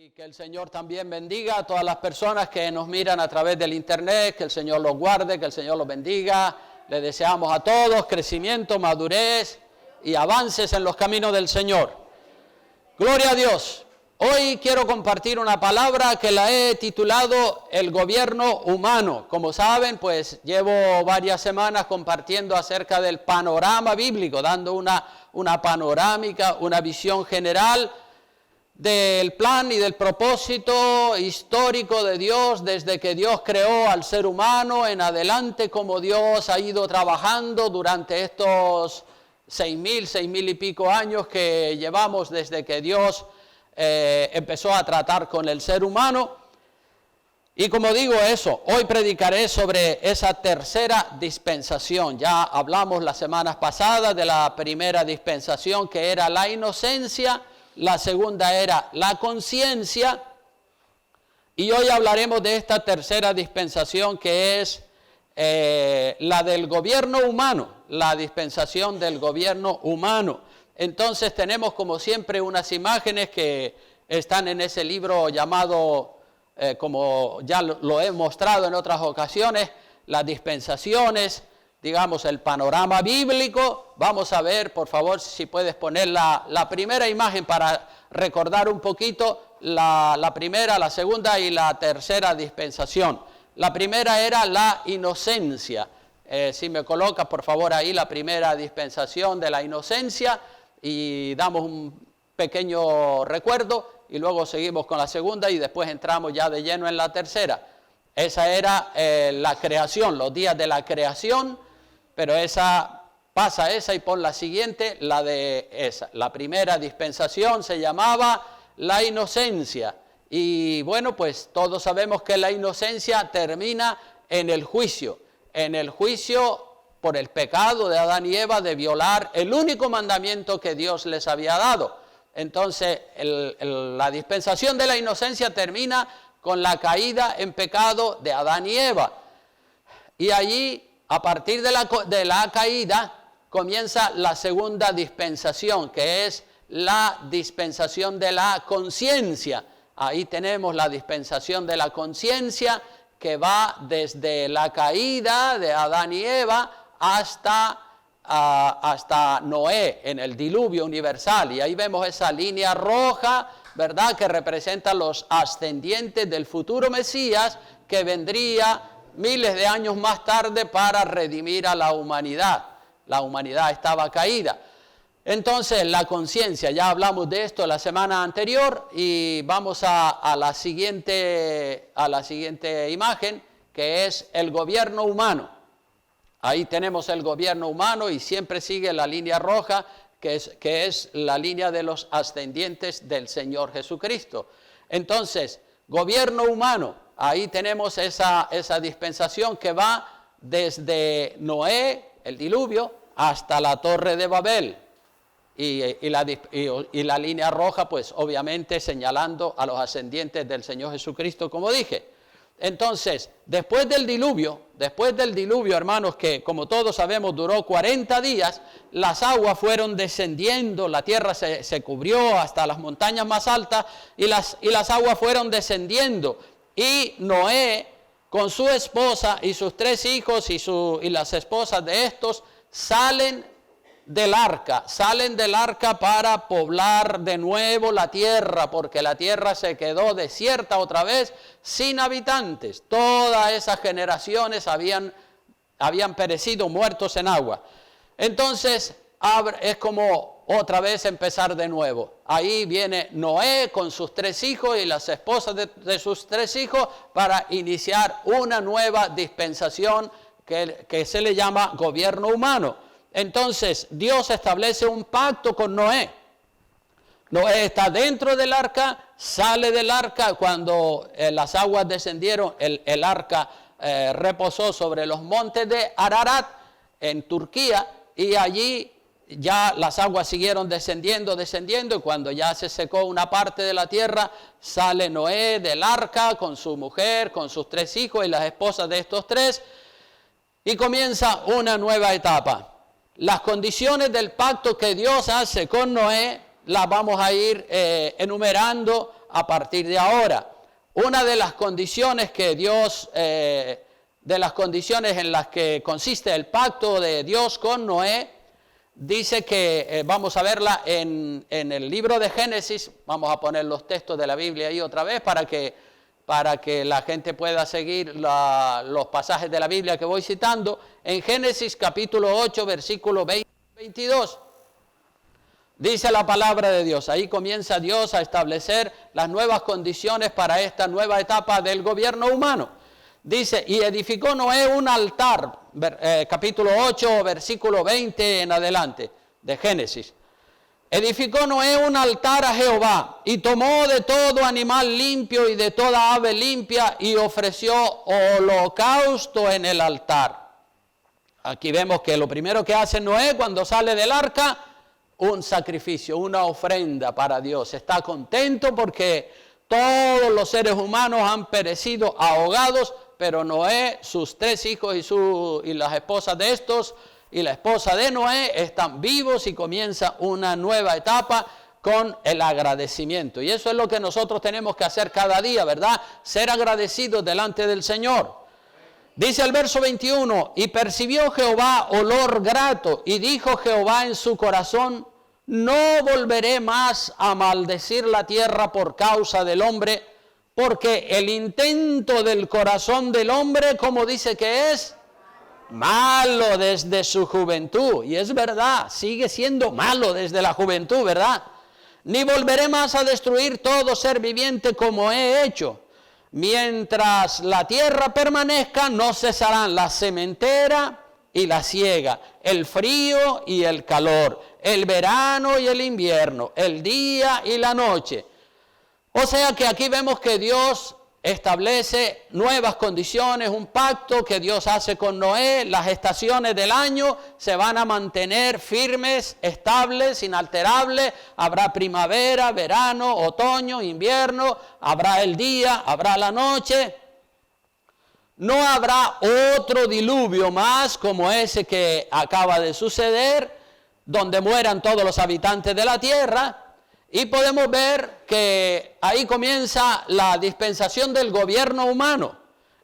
Y que el Señor también bendiga a todas las personas que nos miran a través del internet, que el Señor los guarde, que el Señor los bendiga. Le deseamos a todos crecimiento, madurez y avances en los caminos del Señor. Gloria a Dios. Hoy quiero compartir una palabra que la he titulado El gobierno humano. Como saben, pues llevo varias semanas compartiendo acerca del panorama bíblico, dando una panorámica, una visión general del plan y del propósito histórico de Dios desde que Dios creó al ser humano en adelante, como Dios ha ido trabajando durante estos 6,000 y pico años que llevamos desde que Dios empezó a tratar con el ser humano. Y como digo eso, hoy predicaré sobre esa tercera dispensación. Ya hablamos las semanas pasadas de la primera dispensación, que era la inocencia. La segunda era la conciencia, y hoy hablaremos de esta tercera dispensación, que es la del gobierno humano, la dispensación del gobierno humano. Entonces tenemos como siempre unas imágenes que están en ese libro llamado, como ya lo he mostrado en otras ocasiones, las dispensaciones, digamos el panorama bíblico. Vamos a ver, por favor, si puedes poner la primera imagen para recordar un poquito la primera, la segunda y la tercera dispensación. La primera era la inocencia. Si me colocas, por favor, ahí la primera dispensación de la inocencia y damos un pequeño recuerdo y luego seguimos con la segunda y después entramos ya de lleno en la tercera. Esa era la creación, los días de la creación. Pero pasa esa y pon la siguiente, la de esa. La primera dispensación se llamaba la inocencia. Y bueno, pues todos sabemos que la inocencia termina en el juicio. En el juicio por el pecado de Adán y Eva de violar el único mandamiento que Dios les había dado. Entonces, la dispensación de la inocencia termina con la caída en pecado de Adán y Eva. Y allí, a partir de la caída, comienza la segunda dispensación, que es la dispensación de la conciencia. Ahí tenemos la dispensación de la conciencia, que va desde la caída de Adán y Eva hasta Noé, en el diluvio universal. Y ahí vemos esa línea roja, ¿verdad?, que representa los ascendientes del futuro Mesías, que vendría miles de años más tarde para redimir a la humanidad. La humanidad estaba caída. Entonces, la conciencia, ya hablamos de esto la semana anterior y vamos a la siguiente imagen, que es el gobierno humano. Ahí tenemos el gobierno humano y siempre sigue la línea roja, que es la línea de los ascendientes del Señor Jesucristo. Entonces, gobierno humano. Ahí tenemos esa dispensación que va desde Noé, el diluvio, hasta la Torre de Babel. Y la línea roja, pues obviamente señalando a los ascendientes del Señor Jesucristo, como dije. Entonces, después del diluvio, hermanos, que como todos sabemos duró 40 días, las aguas fueron descendiendo, la tierra se cubrió hasta las montañas más altas y las aguas fueron descendiendo. Y Noé, con su esposa y sus 3 hijos y las esposas de estos, salen del arca para poblar de nuevo la tierra, porque la tierra se quedó desierta otra vez, sin habitantes. Todas esas generaciones habían perecido, muertos en agua. Entonces, es como otra vez empezar de nuevo. Ahí viene Noé con sus 3 hijos y las esposas de sus 3 hijos para iniciar una nueva dispensación que se le llama gobierno humano. Entonces, Dios establece un pacto con Noé. Noé está dentro del arca, sale del arca. Cuando las aguas descendieron, el arca reposó sobre los montes de Ararat, en Turquía, y allí ya las aguas siguieron descendiendo, y cuando ya se secó una parte de la tierra, sale Noé del arca con su mujer, con sus 3 hijos y las esposas de estos 3, y comienza una nueva etapa. Las condiciones del pacto que Dios hace con Noé las vamos a ir enumerando a partir de ahora. Una de las condiciones que Dios, de las condiciones en las que consiste el pacto de Dios con Noé, dice que, vamos a verla en el libro de Génesis, vamos a poner los textos de la Biblia ahí otra vez para que la gente pueda seguir los pasajes de la Biblia que voy citando. En Génesis capítulo 8, versículo 22, dice la palabra de Dios, ahí comienza Dios a establecer las nuevas condiciones para esta nueva etapa del gobierno humano. Dice, y edificó Noé un altar, capítulo 8, versículo 20 en adelante, de Génesis. Edificó Noé un altar a Jehová, y tomó de todo animal limpio y de toda ave limpia, y ofreció holocausto en el altar. Aquí vemos que lo primero que hace Noé cuando sale del arca, un sacrificio, una ofrenda para Dios. Está contento porque todos los seres humanos han perecido ahogados, pero Noé, sus 3 hijos y las esposas de estos y la esposa de Noé están vivos y comienza una nueva etapa con el agradecimiento. Y eso es lo que nosotros tenemos que hacer cada día, ¿verdad? Ser agradecidos delante del Señor. Dice el verso 21, y percibió Jehová olor grato, y dijo Jehová en su corazón, no volveré más a maldecir la tierra por causa del hombre, porque el intento del corazón del hombre, como dice que es, malo desde su juventud. Y es verdad, sigue siendo malo desde la juventud, ¿verdad? Ni volveré más a destruir todo ser viviente como he hecho. Mientras la tierra permanezca, no cesarán la sementera y la siega, el frío y el calor, el verano y el invierno, el día y la noche. O sea que aquí vemos que Dios establece nuevas condiciones, un pacto que Dios hace con Noé. Las estaciones del año se van a mantener firmes, estables, inalterables. Habrá primavera, verano, otoño, invierno, habrá el día, habrá la noche. No habrá otro diluvio más como ese que acaba de suceder, donde mueran todos los habitantes de la tierra. Y podemos ver que ahí comienza la dispensación del gobierno humano.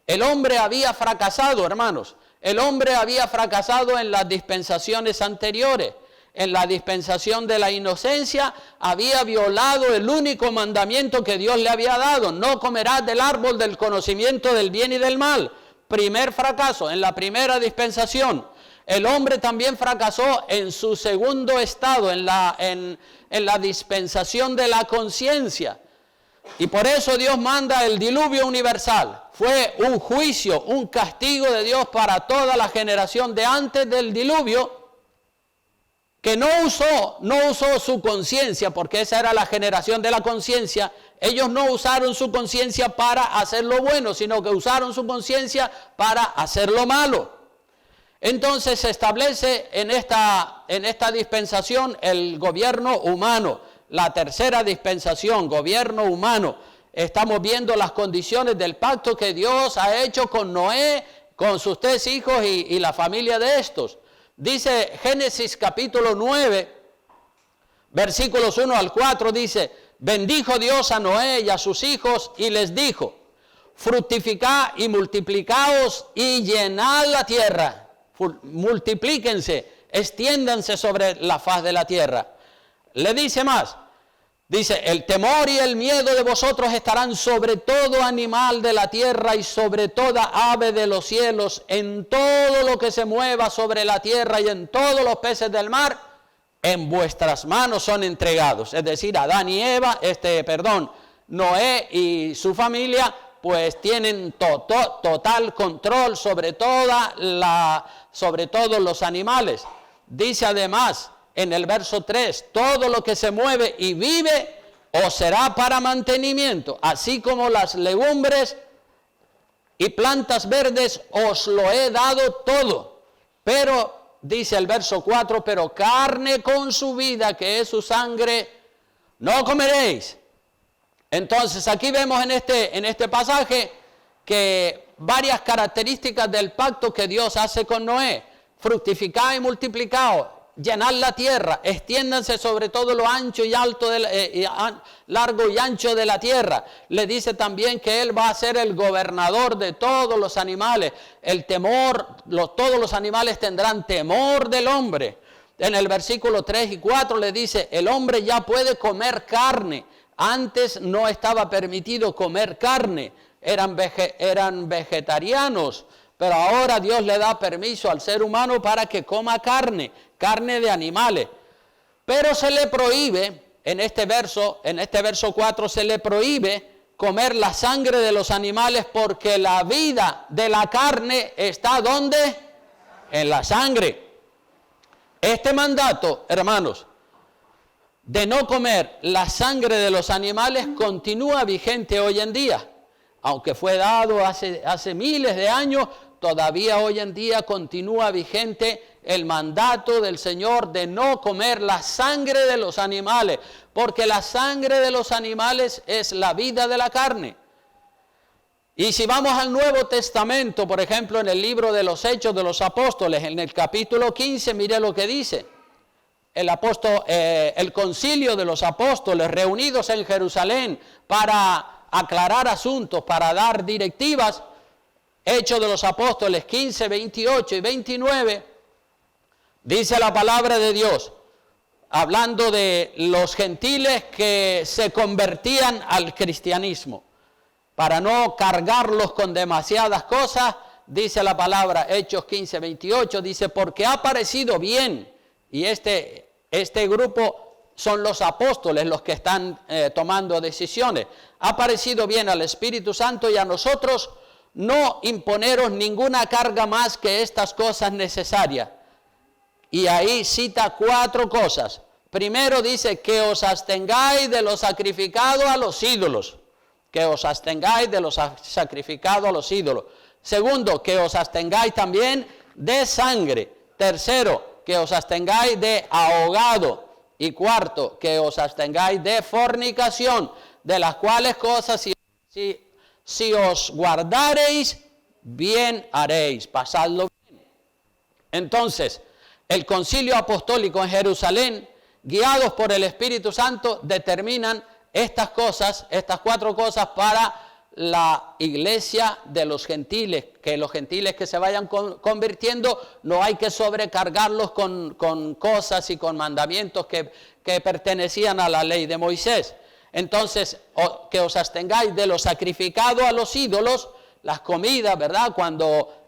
El hombre había fracasado, hermanos. El hombre había fracasado en las dispensaciones anteriores. En la dispensación de la inocencia había violado el único mandamiento que Dios le había dado. No comerás del árbol del conocimiento del bien y del mal. Primer fracaso en la primera dispensación. El hombre también fracasó en su segundo estado, en la dispensación de la conciencia. Y por eso Dios manda el diluvio universal. Fue un juicio, un castigo de Dios para toda la generación de antes del diluvio, que no usó su conciencia, porque esa era la generación de la conciencia. Ellos no usaron su conciencia para hacer lo bueno, sino que usaron su conciencia para hacer lo malo. Entonces se establece en esta dispensación el gobierno humano, la tercera dispensación, gobierno humano. Estamos viendo las condiciones del pacto que Dios ha hecho con Noé, con sus 3 hijos y la familia de estos. Dice Génesis capítulo 9, versículos 1 al 4, dice, bendijo Dios a Noé y a sus hijos y les dijo, fructificad y multiplicaos y llenad la tierra. Multiplíquense, extiéndanse sobre la faz de la tierra. Le dice más, dice, el temor y el miedo de vosotros estarán sobre todo animal de la tierra y sobre toda ave de los cielos, en todo lo que se mueva sobre la tierra y en todos los peces del mar, en vuestras manos son entregados. Es decir, Adán y Eva, Noé y su familia, pues tienen total control sobre todos los animales. Dice además en el verso 3, todo lo que se mueve y vive os será para mantenimiento, así como las legumbres y plantas verdes os lo he dado todo. Pero, dice el verso 4, pero carne con su vida, que es su sangre, no comeréis. Entonces aquí vemos en este pasaje que varias características del pacto que Dios hace con Noé. Fructificad y multiplicaos. llenar la tierra, extiéndanse sobre todo lo ancho y alto, largo y ancho de la tierra. Le dice también que Él va a ser el gobernador de todos los animales. El temor, todos los animales tendrán temor del hombre. En el versículo 3 y 4 le dice, el hombre ya puede comer carne. Antes no estaba permitido comer carne, eran vegetarianos. Pero ahora Dios le da permiso al ser humano para que coma carne de animales. Pero se le prohíbe, en este verso 4, se le prohíbe comer la sangre de los animales porque la vida de la carne está ¿dónde? En la sangre. Este mandato, hermanos, de no comer la sangre de los animales continúa vigente hoy en día. Aunque fue dado hace miles de años, todavía hoy en día continúa vigente el mandato del Señor de no comer la sangre de los animales, porque la sangre de los animales es la vida de la carne. Y si vamos al Nuevo Testamento, por ejemplo, en el libro de los Hechos de los Apóstoles, en el capítulo 15, mire lo que dice. El concilio de los apóstoles reunidos en Jerusalén para aclarar asuntos, para dar directivas. Hechos de los Apóstoles 15, 28 y 29, dice la palabra de Dios, hablando de los gentiles que se convertían al cristianismo. Para no cargarlos con demasiadas cosas, dice la palabra, Hechos 15, 28, dice, porque ha parecido bien, y este grupo son los apóstoles los que están tomando decisiones, ha parecido bien al Espíritu Santo y a nosotros no imponeros ninguna carga más que estas cosas necesarias. Y ahí cita 4 cosas. Primero dice que os abstengáis de lo sacrificado a los ídolos. Que os abstengáis de lo sacrificado a los ídolos. Segundo, que os abstengáis también de sangre. Tercero, que os abstengáis de ahogado. Y cuarto, que os abstengáis de fornicación, de las cuales cosas si os guardareis, bien haréis, pasadlo bien. Entonces, el concilio apostólico en Jerusalén, guiados por el Espíritu Santo, determinan estas 4 cosas para la iglesia de los gentiles, que los gentiles que se vayan convirtiendo, no hay que sobrecargarlos con cosas y con mandamientos que pertenecían a la ley de Moisés. Entonces, que os abstengáis de lo sacrificado a los ídolos, las comidas, ¿verdad?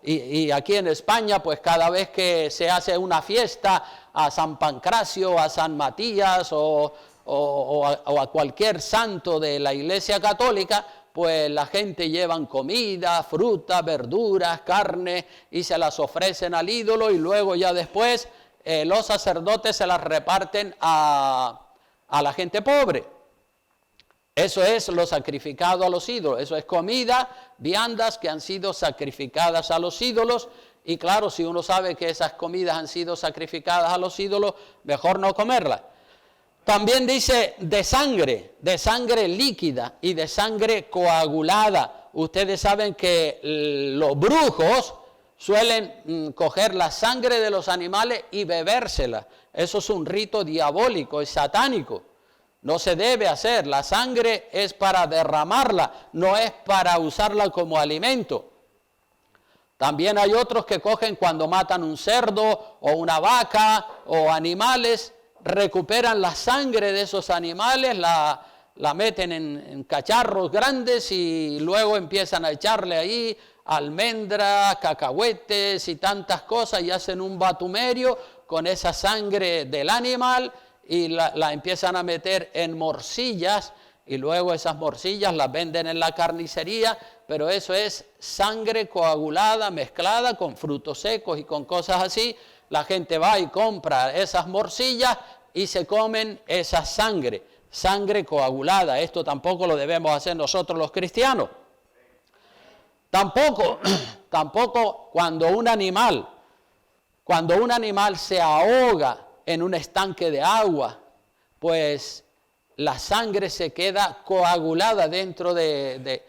Y aquí en España, pues cada vez que se hace una fiesta a San Pancracio, a San Matías o a cualquier santo de la Iglesia Católica, pues la gente llevan comida, fruta, verduras, carne y se las ofrecen al ídolo y luego ya después los sacerdotes se las reparten a la gente pobre. Eso es lo sacrificado a los ídolos, eso es comida, viandas que han sido sacrificadas a los ídolos. Y claro, si uno sabe que esas comidas han sido sacrificadas a los ídolos, mejor no comerlas. También dice de sangre líquida y de sangre coagulada. Ustedes saben que los brujos suelen coger la sangre de los animales y bebérsela. Eso es un rito diabólico, es satánico. No se debe hacer, la sangre es para derramarla, no es para usarla como alimento. También hay otros que cogen cuando matan un cerdo o una vaca o animales, recuperan la sangre de esos animales, la meten en cacharros grandes y luego empiezan a echarle ahí almendras, cacahuetes y tantas cosas y hacen un batumerio con esa sangre del animal y la empiezan a meter en morcillas y luego esas morcillas las venden en la carnicería, pero eso es sangre coagulada, mezclada con frutos secos y con cosas así. La gente va y compra esas morcillas y se comen esa sangre coagulada. Esto tampoco lo debemos hacer nosotros los cristianos. Tampoco cuando un animal se ahoga en un estanque de agua, pues la sangre se queda coagulada dentro de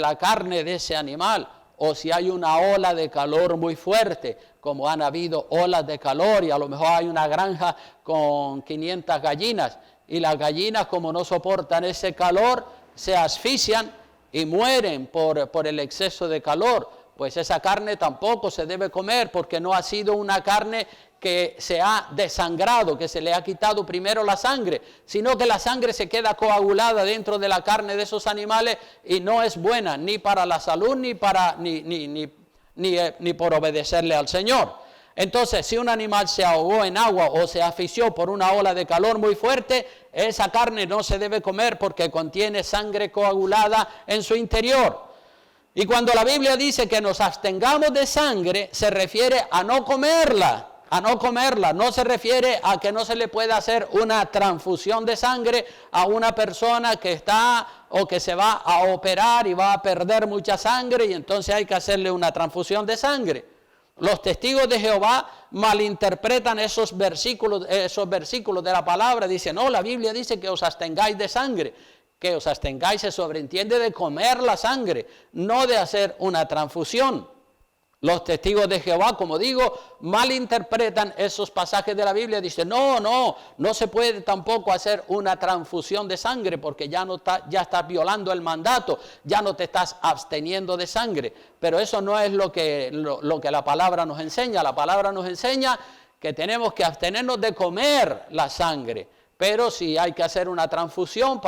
la carne de ese animal. O si hay una ola de calor muy fuerte, como han habido olas de calor y a lo mejor hay una granja con 500 gallinas y las gallinas, como no soportan ese calor, se asfixian y mueren por el exceso de calor. Pues esa carne tampoco se debe comer porque no ha sido una carne que se ha desangrado, que se le ha quitado primero la sangre, sino que la sangre se queda coagulada dentro de la carne de esos animales y no es buena ni para la salud ni por obedecerle al Señor. Entonces, si un animal se ahogó en agua o se asfixió por una ola de calor muy fuerte, esa carne no se debe comer porque contiene sangre coagulada en su interior. Y cuando la Biblia dice que nos abstengamos de sangre, se refiere a no comerla, no se refiere a que no se le pueda hacer una transfusión de sangre a una persona que está o que se va a operar y va a perder mucha sangre y entonces hay que hacerle una transfusión de sangre. Los testigos de Jehová malinterpretan esos versículos de la palabra, dicen, no, la Biblia dice que os abstengáis de sangre. Que os abstengáis se sobreentiende de comer la sangre, no de hacer una transfusión. Los testigos de Jehová, como digo, malinterpretan esos pasajes de la Biblia. Dicen, no se puede tampoco hacer una transfusión de sangre porque ya estás violando el mandato, ya no te estás absteniendo de sangre. Pero eso no es lo que la palabra nos enseña. La palabra nos enseña que tenemos que abstenernos de comer la sangre. Pero si hay que hacer una transfusión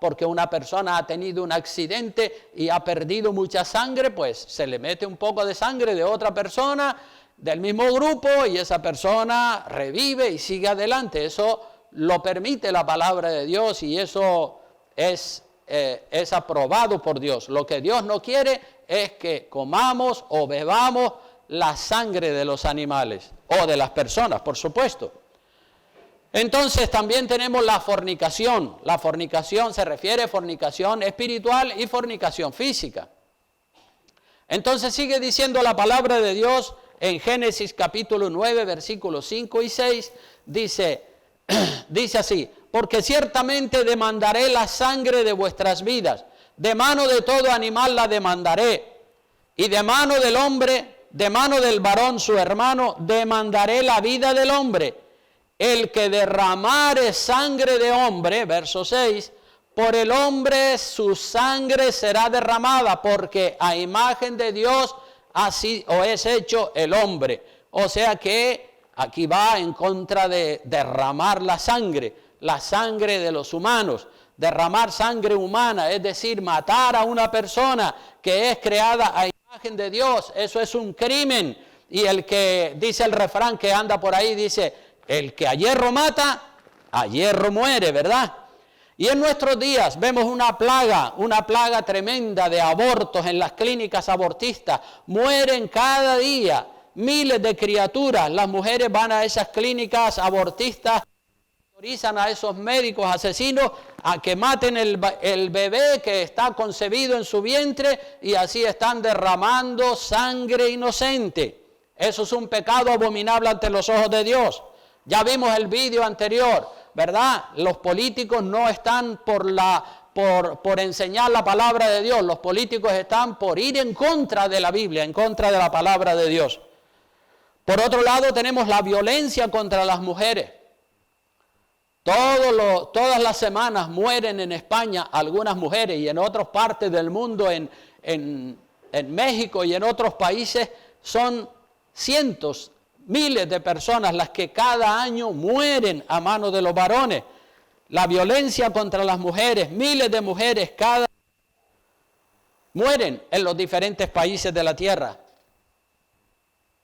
porque una persona ha tenido un accidente y ha perdido mucha sangre, pues se le mete un poco de sangre de otra persona del mismo grupo y esa persona revive y sigue adelante. Eso lo permite la palabra de Dios y eso es aprobado por Dios. Lo que Dios no quiere es que comamos o bebamos la sangre de los animales o de las personas, por supuesto. Entonces también tenemos la fornicación. La fornicación se refiere a fornicación espiritual y fornicación física. Entonces sigue diciendo la palabra de Dios en Génesis capítulo 9, versículos 5 y 6, dice así, porque ciertamente demandaré la sangre de vuestras vidas, de mano de todo animal la demandaré, y de mano del hombre, de mano del varón su hermano, demandaré la vida del hombre. El que derramare sangre de hombre, verso 6, por el hombre su sangre será derramada, porque a imagen de Dios así o es hecho el hombre. O sea que aquí va en contra de derramar la sangre de los humanos, derramar sangre humana, es decir, matar a una persona que es creada a imagen de Dios. Eso es un crimen. Y el que dice el refrán que anda por ahí, dice, el que a hierro mata, a hierro muere, ¿verdad? Y en nuestros días vemos una plaga tremenda de abortos en las clínicas abortistas. Mueren cada día miles de criaturas. Las mujeres van a esas clínicas abortistas, autorizan a esos médicos asesinos a que maten el bebé que está concebido en su vientre y así están derramando sangre inocente. Eso es un pecado abominable ante los ojos de Dios. Ya vimos el vídeo anterior, ¿verdad? Los políticos no están por enseñar la palabra de Dios. Los políticos están por ir en contra de la Biblia, en contra de la palabra de Dios. Por otro lado, tenemos la violencia contra las mujeres. Todas las semanas mueren en España algunas mujeres y en otras partes del mundo, en México y en otros países, son cientos, miles de personas las que cada año mueren a manos de los varones. La violencia contra las mujeres, miles de mujeres cada año mueren en los diferentes países de la tierra.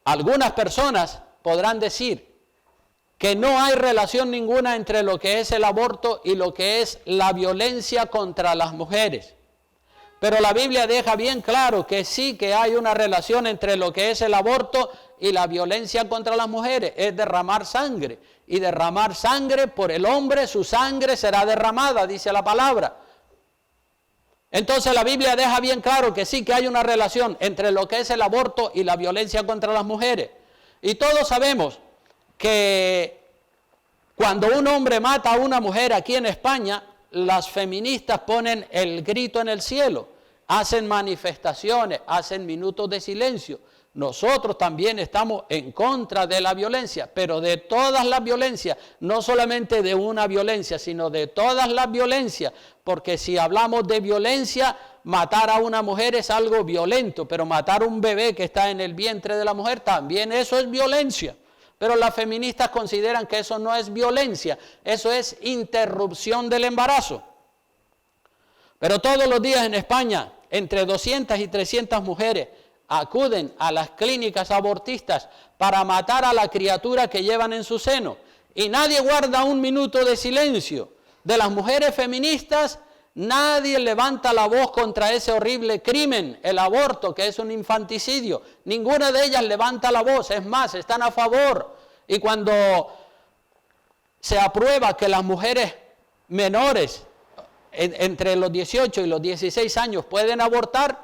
Algunas personas podrán decir que no hay relación ninguna entre lo que es el aborto y lo que es la violencia contra las mujeres. Pero la Biblia deja bien claro que sí que hay una relación entre lo que es el aborto y la violencia contra las mujeres, es derramar sangre. Y derramar sangre por el hombre, su sangre será derramada, dice la palabra. Entonces la Biblia deja bien claro que sí que hay una relación entre lo que es el aborto y la violencia contra las mujeres. Y todos sabemos que cuando un hombre mata a una mujer aquí en España, las feministas ponen el grito en el cielo, hacen manifestaciones, hacen minutos de silencio. nosotros también estamos en contra de la violencia, pero de todas las violencias, no solamente de una violencia, sino de todas las violencias, porque si hablamos de violencia, matar a una mujer es algo violento, pero matar a un bebé que está en el vientre de la mujer también eso es violencia. Pero las feministas consideran que eso no es violencia, eso es interrupción del embarazo. Pero todos los días en España, entre 200 y 300 mujeres acuden a las clínicas abortistas para matar a la criatura que llevan en su seno. Y nadie guarda un minuto de silencio. De las mujeres feministas, nadie levanta la voz contra ese horrible crimen, el aborto, que es un infanticidio. Ninguna de ellas levanta la voz, es más, están a favor. Y cuando se aprueba que las mujeres menores entre los 18 y los 16 años pueden abortar,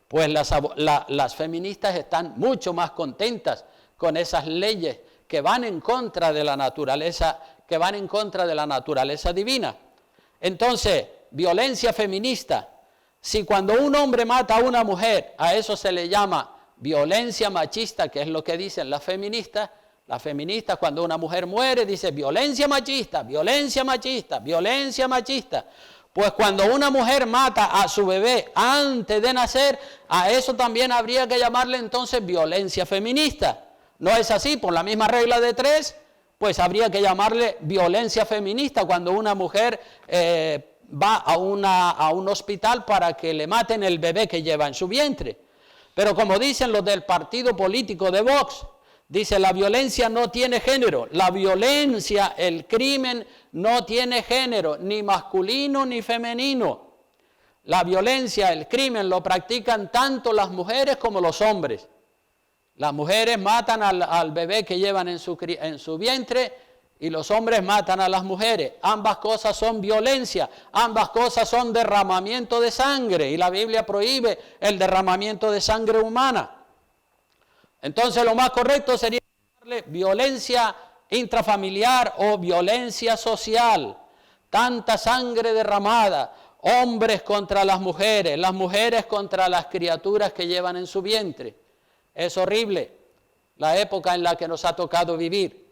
pues las feministas están mucho más contentas con esas leyes que van en contra de la naturaleza, divina. Entonces, violencia feminista. Si cuando un hombre mata a una mujer, a eso se le llama violencia machista, que es lo que dicen las feministas cuando una mujer muere, dice violencia machista, violencia machista, violencia machista. Pues cuando una mujer mata a su bebé antes de nacer, a eso también habría que llamarle entonces violencia feminista. ¿No es así? Por la misma regla de 3, pues habría que llamarle violencia feminista cuando una mujer va a un hospital para que le maten el bebé que lleva en su vientre. Pero como dicen los del partido político de Vox, dice la violencia no tiene género, la violencia, el crimen no tiene género, ni masculino ni femenino. La violencia, el crimen lo practican tanto las mujeres como los hombres. Las mujeres matan al bebé que llevan en su vientre y los hombres matan a las mujeres. Ambas cosas son violencia, ambas cosas son derramamiento de sangre y la Biblia prohíbe el derramamiento de sangre humana. Entonces lo más correcto sería llamarle violencia intrafamiliar o violencia social. Tanta sangre derramada, hombres contra las mujeres contra las criaturas que llevan en su vientre. Es horrible la época en la que nos ha tocado vivir.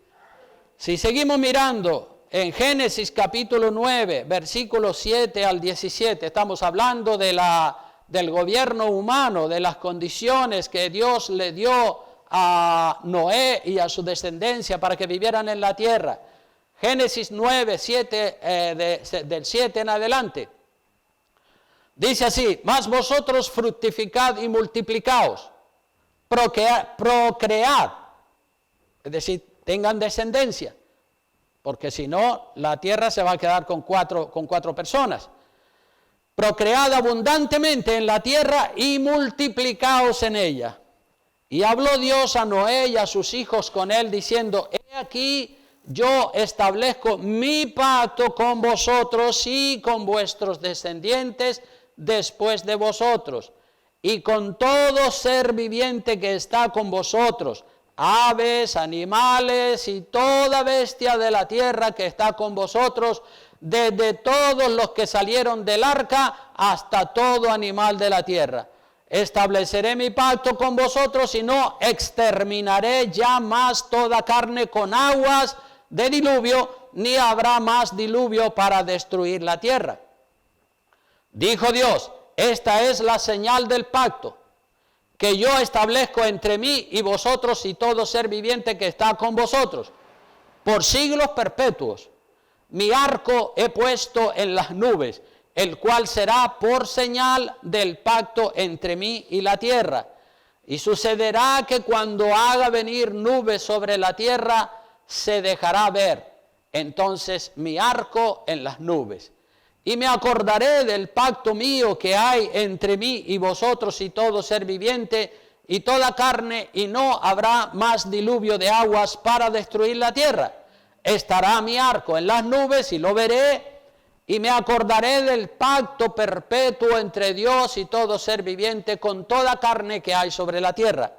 Si seguimos mirando en Génesis capítulo 9, versículos 7 al 17, estamos hablando del gobierno humano, de las condiciones que Dios le dio a Noé y a su descendencia para que vivieran en la tierra. Génesis 9, 7, del 7 en adelante. Dice así: mas vosotros fructificad y multiplicaos, procread, es decir, tengan descendencia, porque si no, la tierra se va a quedar con cuatro personas. Procread abundantemente en la tierra y multiplicaos en ella. Y habló Dios a Noé y a sus hijos con él, diciendo: he aquí, yo establezco mi pacto con vosotros y con vuestros descendientes después de vosotros, y con todo ser viviente que está con vosotros, aves, animales y toda bestia de la tierra que está con vosotros, desde todos los que salieron del arca hasta todo animal de la tierra. Estableceré mi pacto con vosotros y no exterminaré ya más toda carne con aguas de diluvio, ni habrá más diluvio para destruir la tierra. Dijo Dios: esta es la señal del pacto que yo establezco entre mí y vosotros y todo ser viviente que está con vosotros, por siglos perpetuos. Mi arco he puesto en las nubes, el cual será por señal del pacto entre mí y la tierra. Y sucederá que cuando haga venir nubes sobre la tierra, se dejará ver entonces mi arco en las nubes. Y me acordaré del pacto mío que hay entre mí y vosotros y todo ser viviente y toda carne, y no habrá más diluvio de aguas para destruir la tierra. Estará mi arco en las nubes y lo veré, y me acordaré del pacto perpetuo entre Dios y todo ser viviente con toda carne que hay sobre la tierra.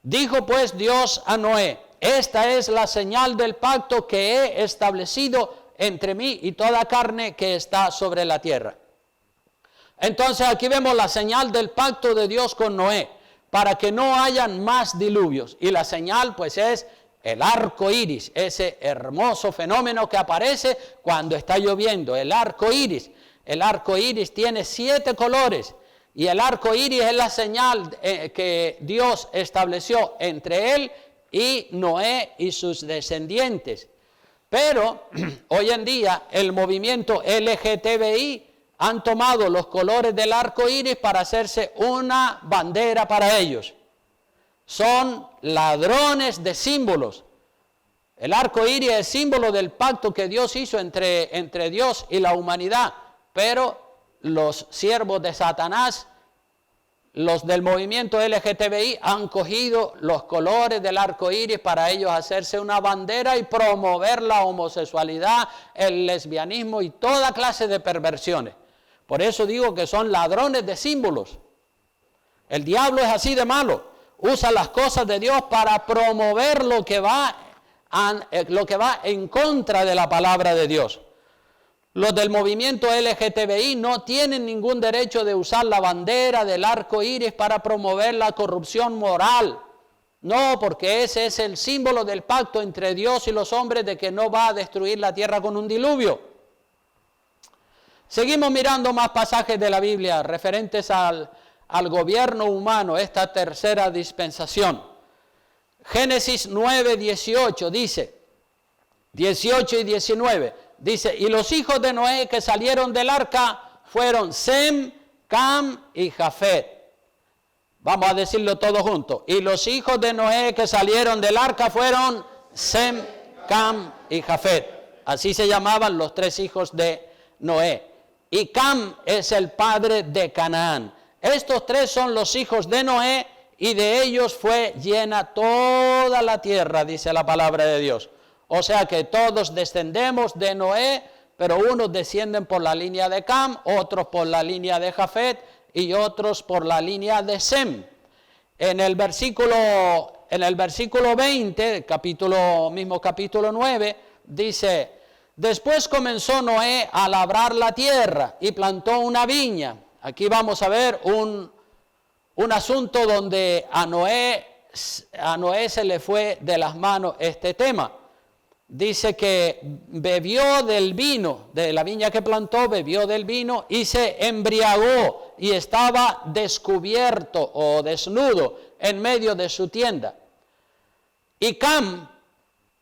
Dijo pues Dios a Noé: esta es la señal del pacto que he establecido entre mí y toda carne que está sobre la tierra. Entonces aquí vemos la señal del pacto de Dios con Noé. para que no hayan más diluvios. Y la señal pues es el arco iris, ese hermoso fenómeno que aparece cuando está lloviendo, el arco iris. El arco iris tiene 7 colores y el arco iris es la señal que Dios estableció entre él y Noé y sus descendientes. Pero hoy en día el movimiento LGTBI han tomado los colores del arco iris para hacerse una bandera para ellos. Son ladrones de símbolos. El arco iris es símbolo del pacto que Dios hizo entre Dios y la humanidad, pero los siervos de Satanás, los del movimiento LGTBI, han cogido los colores del arco iris para ellos hacerse una bandera y promover la homosexualidad, el lesbianismo y toda clase de perversiones. Por eso digo que son ladrones de símbolos. El diablo es así de malo. Usa las cosas de Dios para promover lo que va en contra de la palabra de Dios. Los del movimiento LGTBI no tienen ningún derecho de usar la bandera del arco iris para promover la corrupción moral. No, porque ese es el símbolo del pacto entre Dios y los hombres de que no va a destruir la tierra con un diluvio. Seguimos mirando más pasajes de la Biblia referentes al gobierno humano, esta tercera dispensación. Génesis 9, 18 dice, 18 y 19, dice, y los hijos de Noé que salieron del arca fueron Sem, Cam y Jafet. Vamos a decirlo todo junto. Y los hijos de Noé que salieron del arca fueron Sem, Cam y Jafet. Así se llamaban los 3 hijos de Noé. Y Cam es el padre de Canaán. Estos 3 son los hijos de Noé y de ellos fue llena toda la tierra, dice la palabra de Dios. O sea que todos descendemos de Noé, pero unos descienden por la línea de Cam, otros por la línea de Jafet y otros por la línea de Sem. En el versículo 20, mismo capítulo 9, dice, después comenzó Noé a labrar la tierra y plantó una viña. Aquí vamos a ver un asunto donde a Noé se le fue de las manos este tema. Dice que bebió del vino, de la viña que plantó, bebió del vino y se embriagó y estaba descubierto o desnudo en medio de su tienda. Y Cam,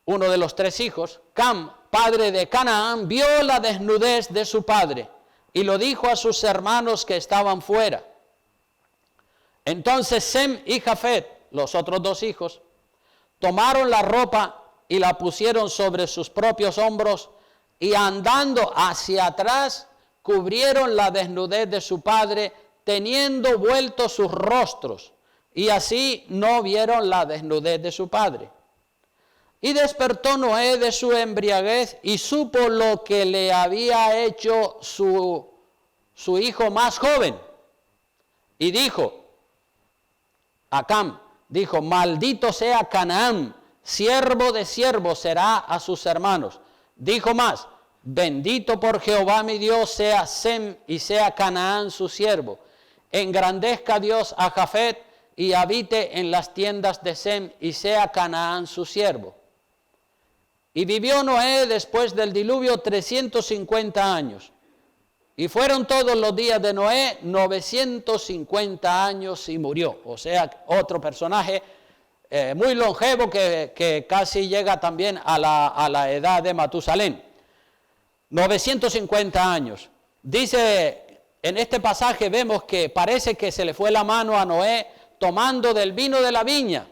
uno de los 3 hijos, Cam, padre de Canaán, vio la desnudez de su padre y lo dijo a sus hermanos que estaban fuera. Entonces Sem y Jafet, los otros 2 hijos, tomaron la ropa y la pusieron sobre sus propios hombros y andando hacia atrás cubrieron la desnudez de su padre, teniendo vueltos sus rostros, y así no vieron la desnudez de su padre. Y despertó Noé de su embriaguez y supo lo que le había hecho su hijo más joven. Y dijo a Cam, dijo, maldito sea Canaán, siervo de siervos será a sus hermanos. Dijo más, bendito por Jehová mi Dios sea Sem y sea Canaán su siervo. Engrandezca Dios a Jafet y habite en las tiendas de Sem y sea Canaán su siervo. Y vivió Noé después del diluvio 350 años. Y fueron todos los días de Noé 950 años y murió. O sea, otro personaje muy longevo que casi llega también a la edad de Matusalén. 950 años. Dice, en este pasaje vemos que parece que se le fue la mano a Noé tomando del vino de la viña.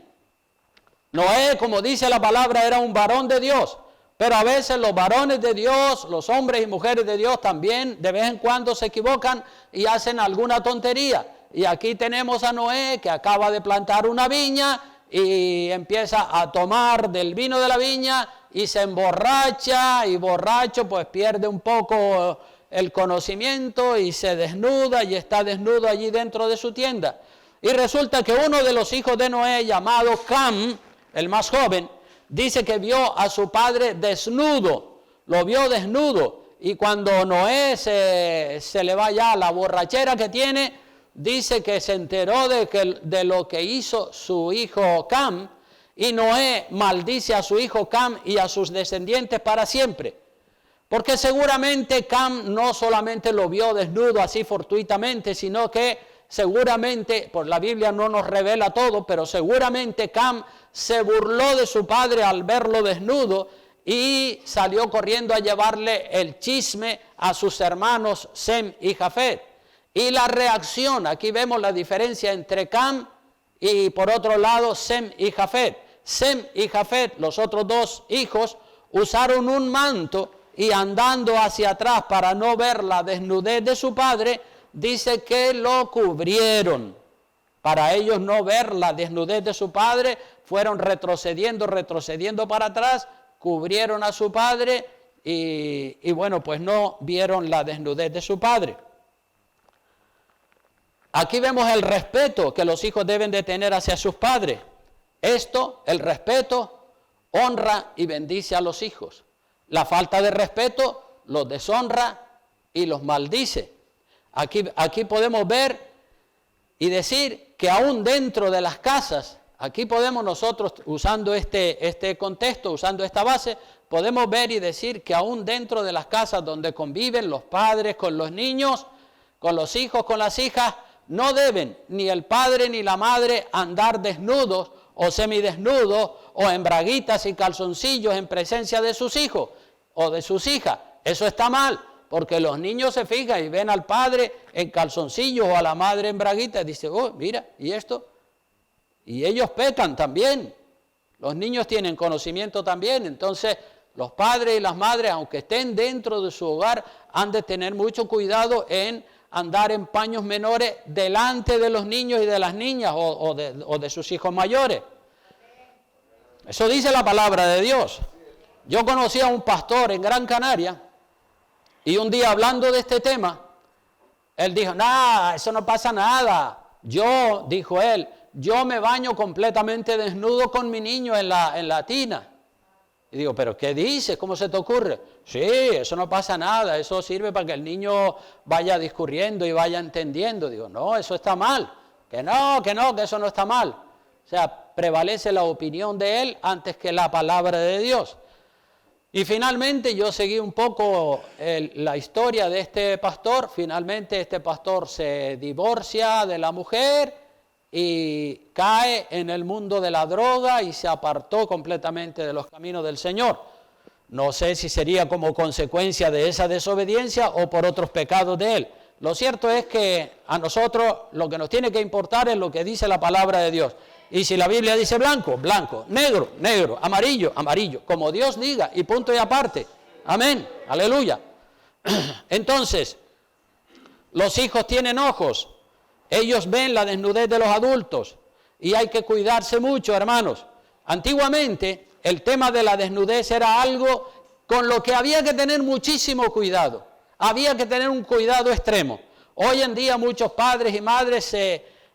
Noé, como dice la palabra, era un varón de Dios, pero a veces los varones de Dios, los hombres y mujeres de Dios también de vez en cuando se equivocan y hacen alguna tontería. Y aquí tenemos a Noé que acaba de plantar una viña y empieza a tomar del vino de la viña y se emborracha y borracho pues pierde un poco el conocimiento y se desnuda y está desnudo allí dentro de su tienda. Y resulta que uno de los hijos de Noé, llamado Cam, el más joven, dice que vio a su padre desnudo, lo vio desnudo, y cuando Noé se le va ya la borrachera que tiene, dice que se enteró de lo que hizo su hijo Cam, y Noé maldice a su hijo Cam y a sus descendientes para siempre. Porque seguramente Cam no solamente lo vio desnudo así fortuitamente, sino que seguramente, por la Biblia no nos revela todo, pero seguramente Cam se burló de su padre al verlo desnudo y salió corriendo a llevarle el chisme a sus hermanos Sem y Jafet. Y la reacción, aquí vemos la diferencia entre Cam y por otro lado Sem y Jafet. Sem y Jafet, los otros dos hijos, usaron un manto y andando hacia atrás para no ver la desnudez de su padre, dice que lo cubrieron. Para ellos no ver la desnudez de su padre, fueron retrocediendo para atrás, cubrieron a su padre y bueno, pues no vieron la desnudez de su padre. Aquí vemos el respeto que los hijos deben de tener hacia sus padres. Esto, el respeto, honra y bendice a los hijos. La falta de respeto los deshonra y los maldice. Aquí podemos ver y decir que aún dentro de las casas, aquí podemos nosotros, usando este contexto, usando esta base, podemos ver y decir que aún dentro de las casas donde conviven los padres con los niños, con los hijos, con las hijas, no deben ni el padre ni la madre andar desnudos o semidesnudos o en braguitas y calzoncillos en presencia de sus hijos o de sus hijas. Eso está mal, porque los niños se fijan y ven al padre en calzoncillos o a la madre en braguitas y dicen, oh, mira, ¿y esto? Y ellos pecan también. Los niños tienen conocimiento también, entonces los padres y las madres, aunque estén dentro de su hogar, han de tener mucho cuidado en andar en paños menores delante de los niños y de las niñas o de sus hijos mayores. Eso dice la palabra de Dios. Yo conocí a un pastor en Gran Canaria y un día hablando de este tema, él dijo, nada, eso no pasa nada. Yo, dijo él, yo me baño completamente desnudo con mi niño en la tina. Y digo, ¿pero qué dices? ¿Cómo se te ocurre? Sí, eso no pasa nada, eso sirve para que el niño vaya discurriendo y vaya entendiendo. Digo, no, eso está mal. Que eso no está mal. O sea, prevalece la opinión de él antes que la palabra de Dios. Y finalmente yo seguí un poco la historia de este pastor. Finalmente este pastor se divorcia de la mujer y cae en el mundo de la droga y se apartó completamente de los caminos del Señor. No sé si sería como consecuencia de esa desobediencia o por otros pecados de él. Lo cierto es que a nosotros lo que nos tiene que importar es lo que dice la palabra de Dios. Y si la Biblia dice blanco, blanco, negro, negro, amarillo, amarillo, como Dios diga, y punto y aparte. Amén, aleluya. Entonces, los hijos tienen ojos. Ellos ven la desnudez de los adultos y hay que cuidarse mucho, hermanos. Antiguamente, el tema de la desnudez era algo con lo que había que tener muchísimo cuidado. Había que tener un cuidado extremo. Hoy en día muchos padres y madres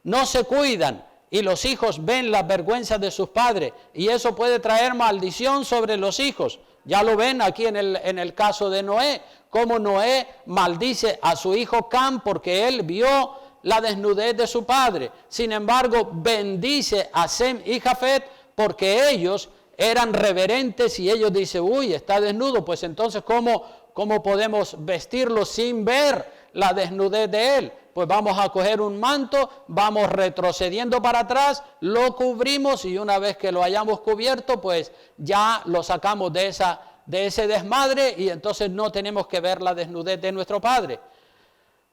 no se cuidan y los hijos ven las vergüenzas de sus padres y eso puede traer maldición sobre los hijos. Ya lo ven aquí en el caso de Noé, cómo Noé maldice a su hijo Cam porque él vio la desnudez de su padre. Sin embargo, bendice a Sem y Jafet porque ellos eran reverentes y ellos dicen, uy, está desnudo, pues entonces ¿cómo podemos vestirlo sin ver la desnudez de él? Pues vamos a coger un manto, vamos retrocediendo para atrás, lo cubrimos y una vez que lo hayamos cubierto, pues ya lo sacamos de ese desmadre y entonces no tenemos que ver la desnudez de nuestro padre.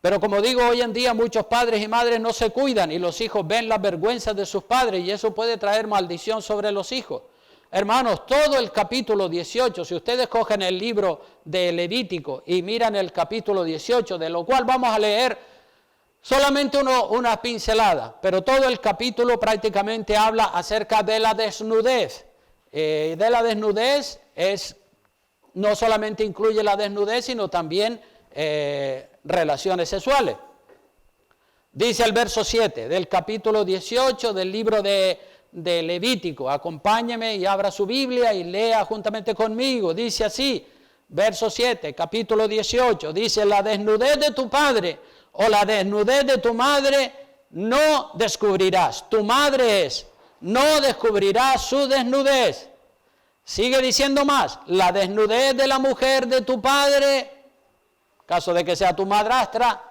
Pero como digo, hoy en día muchos padres y madres no se cuidan y los hijos ven las vergüenzas de sus padres y eso puede traer maldición sobre los hijos. Hermanos, todo el capítulo 18, si ustedes cogen el libro de Levítico y miran el capítulo 18, de lo cual vamos a leer solamente una pincelada, pero todo el capítulo prácticamente habla acerca de la desnudez. De la desnudez no solamente incluye la desnudez, sino también relaciones sexuales. Dice el verso 7 del capítulo 18 del libro de Levítico. Acompáñeme y abra su Biblia y lea juntamente conmigo. Dice así, verso 7, capítulo 18, dice, la desnudez de tu padre o la desnudez de tu madre no descubrirás. Tu madre es, no descubrirás su desnudez. Sigue diciendo más, la desnudez de la mujer de tu padre, caso de que sea tu madrastra,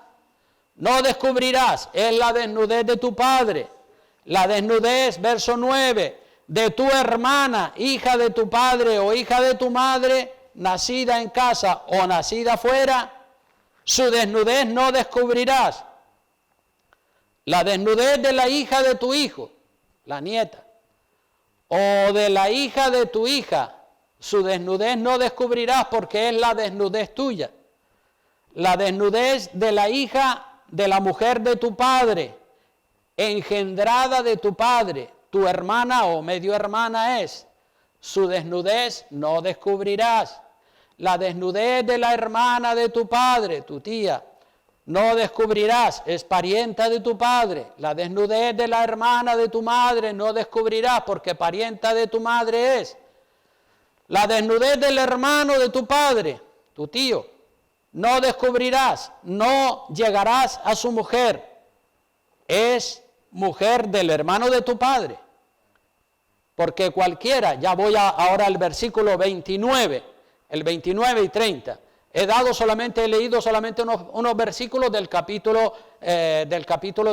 no descubrirás, es la desnudez de tu padre. La desnudez, verso 9, de tu hermana, hija de tu padre o hija de tu madre, nacida en casa o nacida fuera, su desnudez no descubrirás. La desnudez de la hija de tu hijo, la nieta, o de la hija de tu hija, su desnudez no descubrirás porque es la desnudez tuya. La desnudez de la hija de la mujer de tu padre, engendrada de tu padre, tu hermana o medio hermana es, su desnudez no descubrirás. La desnudez de la hermana de tu padre, tu tía, no descubrirás, es parienta de tu padre. La desnudez de la hermana de tu madre no descubrirás porque parienta de tu madre es. La desnudez del hermano de tu padre, tu tío, no descubrirás, no llegarás a su mujer. Es mujer del hermano de tu padre. Porque cualquiera, ya voy ahora al versículo 29, el 29 y 30. He leído solamente unos versículos del capítulo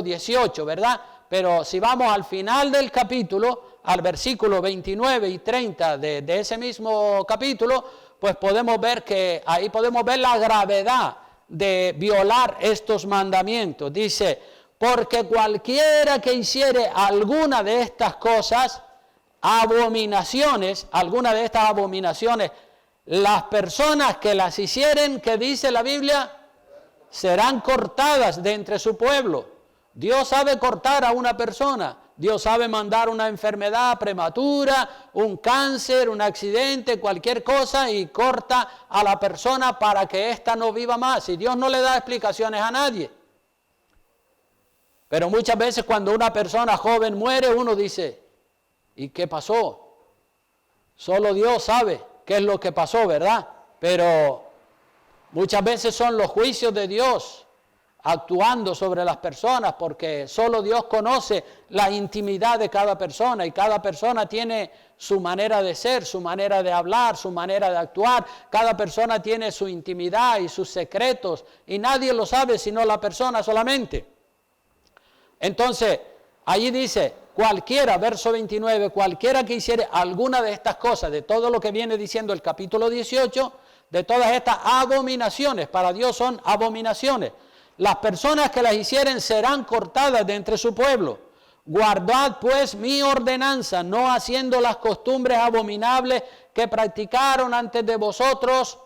18, ¿verdad? Pero si vamos al final del capítulo, al versículo 29 y 30 de ese mismo capítulo, pues podemos ver que ahí podemos ver la gravedad de violar estos mandamientos. Dice, porque cualquiera que hiciere alguna de estas cosas, abominaciones, alguna de estas abominaciones, las personas que las hicieren, que dice la Biblia, serán cortadas de entre su pueblo. Dios sabe cortar a una persona. Dios sabe mandar una enfermedad prematura, un cáncer, un accidente, cualquier cosa, y corta a la persona para que ésta no viva más. Y Dios no le da explicaciones a nadie. Pero muchas veces cuando una persona joven muere, uno dice, ¿y qué pasó? Solo Dios sabe qué es lo que pasó, ¿verdad? Pero muchas veces son los juicios de Dios actuando sobre las personas, porque solo Dios conoce la intimidad de cada persona, y cada persona tiene su manera de ser, su manera de hablar, su manera de actuar. Cada persona tiene su intimidad y sus secretos, y nadie lo sabe sino la persona solamente. Entonces, allí dice, cualquiera, verso 29, cualquiera que hiciere alguna de estas cosas, de todo lo que viene diciendo el capítulo 18, de todas estas abominaciones, para Dios son abominaciones, las personas que las hicieren serán cortadas de entre su pueblo. Guardad pues mi ordenanza, no haciendo las costumbres abominables que practicaron antes de vosotros,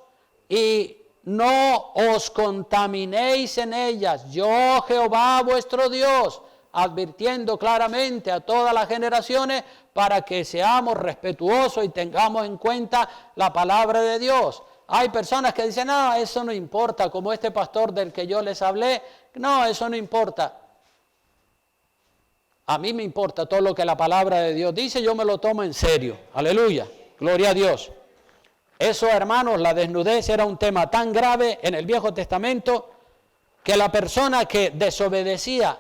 y no os contaminéis en ellas. Yo, Jehová vuestro Dios, advirtiendo claramente a todas las generaciones para que seamos respetuosos y tengamos en cuenta la palabra de Dios. Hay personas que dicen, no, eso no importa, como este pastor del que yo les hablé, no, eso no importa. A mí me importa todo lo que la palabra de Dios dice, yo me lo tomo en serio. Aleluya, gloria a Dios. Eso, hermanos, la desnudez era un tema tan grave en el Viejo Testamento que la persona que desobedecía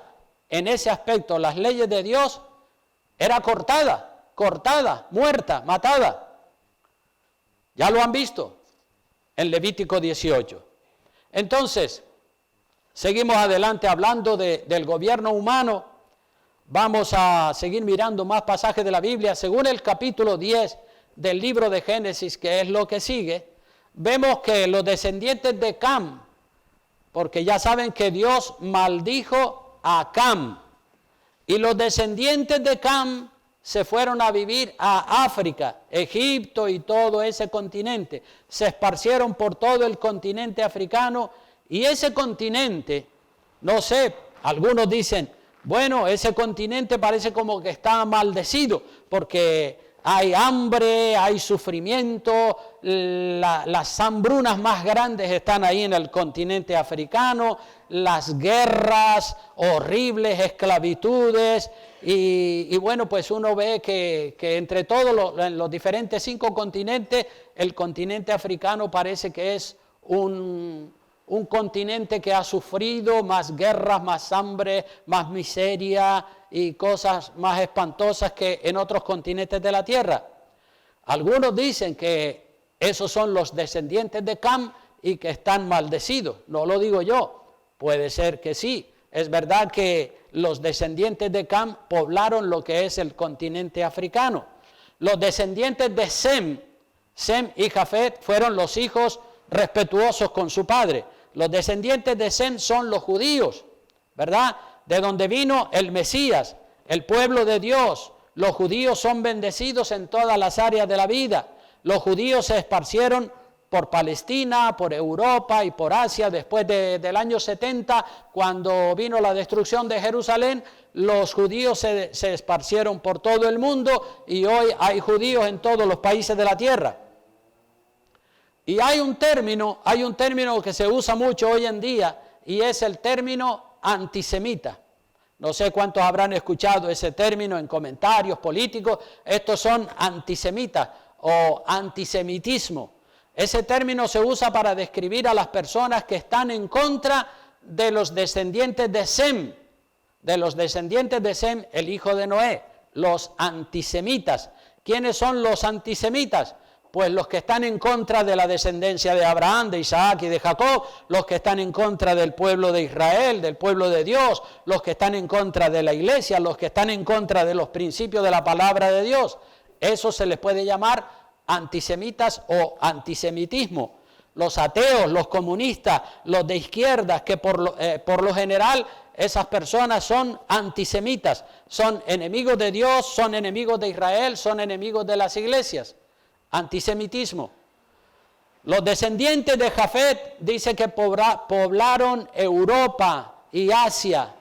en ese aspecto las leyes de Dios era cortada, muerta, matada. Ya lo han visto en Levítico 18. Entonces, seguimos adelante hablando del gobierno humano. Vamos a seguir mirando más pasajes de la Biblia. Según el capítulo 10 del libro de Génesis, que es lo que sigue, vemos que los descendientes de Cam, porque ya saben que Dios maldijo a Cam, y los descendientes de Cam se fueron a vivir a África, Egipto y todo ese continente. Se esparcieron por todo el continente africano, y ese continente, no sé, algunos dicen, bueno, ese continente parece como que está maldecido, porque hay hambre, hay sufrimiento, las hambrunas más grandes están ahí en el continente africano, las guerras horribles, esclavitudes, y bueno, pues uno ve que entre todos los diferentes 5 continentes, el continente africano parece que es un un continente que ha sufrido más guerras, más hambre, más miseria y cosas más espantosas que en otros continentes de la tierra. Algunos dicen que esos son los descendientes de Cam y que están maldecidos. No lo digo yo, puede ser que sí. Es verdad que los descendientes de Cam poblaron lo que es el continente africano. Los descendientes de Sem y Jafet fueron los hijos respetuosos con su padre. Los descendientes de Sem son los judíos, ¿verdad? De donde vino el Mesías, el pueblo de Dios. Los judíos son bendecidos en todas las áreas de la vida. Los judíos se esparcieron por Palestina, por Europa y por Asia. Después del año 70, cuando vino la destrucción de Jerusalén, los judíos se esparcieron por todo el mundo y hoy hay judíos en todos los países de la tierra. Y hay un término que se usa mucho hoy en día y es el término antisemita. No sé cuántos habrán escuchado ese término en comentarios políticos. Estos son antisemitas o antisemitismo. Ese término se usa para describir a las personas que están en contra de los descendientes de Sem. De los descendientes de Sem, el hijo de Noé, los antisemitas. ¿Quiénes son los antisemitas? Pues los que están en contra de la descendencia de Abraham, de Isaac y de Jacob, los que están en contra del pueblo de Israel, del pueblo de Dios, los que están en contra de la iglesia, los que están en contra de los principios de la palabra de Dios. Eso se les puede llamar antisemitas o antisemitismo. Los ateos, los comunistas, los de izquierdas, que por lo general esas personas son antisemitas, son enemigos de Dios, son enemigos de Israel, son enemigos de las iglesias. Antisemitismo. Los descendientes de Jafet dice que poblaron Europa y Asia.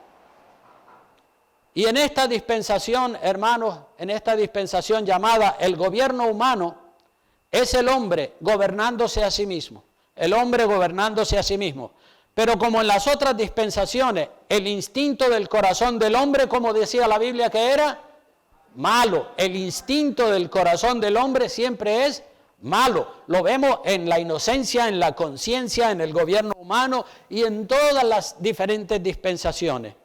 Y en esta dispensación, hermanos, en esta dispensación llamada el gobierno humano, es el hombre gobernándose a sí mismo. El hombre gobernándose a sí mismo. Pero como en las otras dispensaciones, el instinto del corazón del hombre, como decía la Biblia que era, malo. El instinto del corazón del hombre siempre es malo. Lo vemos en la inocencia, en la conciencia, en el gobierno humano y en todas las diferentes dispensaciones.